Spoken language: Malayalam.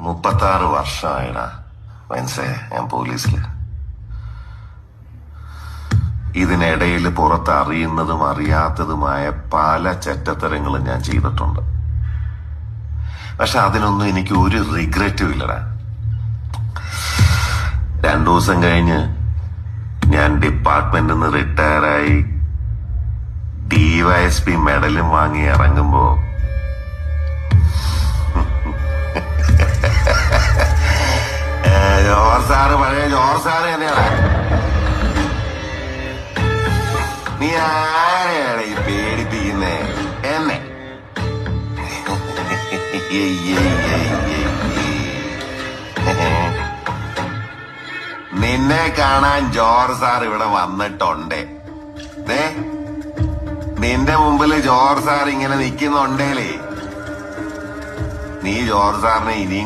36 വർഷമായിടാ മനസ്സേ ഞാൻ പോലീസില്. ഇതിനിടയിൽ പുറത്ത് അറിയുന്നതും അറിയാത്തതുമായ പല ചെറ്റത്തരങ്ങളും ഞാൻ ചെയ്തിട്ടുണ്ട്. പക്ഷെ അതിനൊന്നും എനിക്ക് ഒരു റിഗ്രറ്റും ഇല്ലടാ. 2 ദിവസം കഴിഞ്ഞ് ഞാൻ ഡിപ്പാർട്ട്മെന്റിൽ നിന്ന് റിട്ടയറായി DYSP മെഡലും വാങ്ങി ഇറങ്ങുമ്പോ ജോർജ് സാറ് പഴയ ജോർജ് സാറ് തന്നെയാണ്. നീ ആരെയാണ് ഈ പേടിപ്പിക്കുന്നേ? എന്നെ നിന്നെ കാണാൻ ജോർജ് സാർ ഇവിടെ വന്നിട്ടുണ്ടേ. നിന്റെ മുമ്പില് ജോർജ് സാർ ഇങ്ങനെ നിൽക്കുന്നുണ്ടേലേ നീ ജോർജ് സാറിനെ ഇനിയും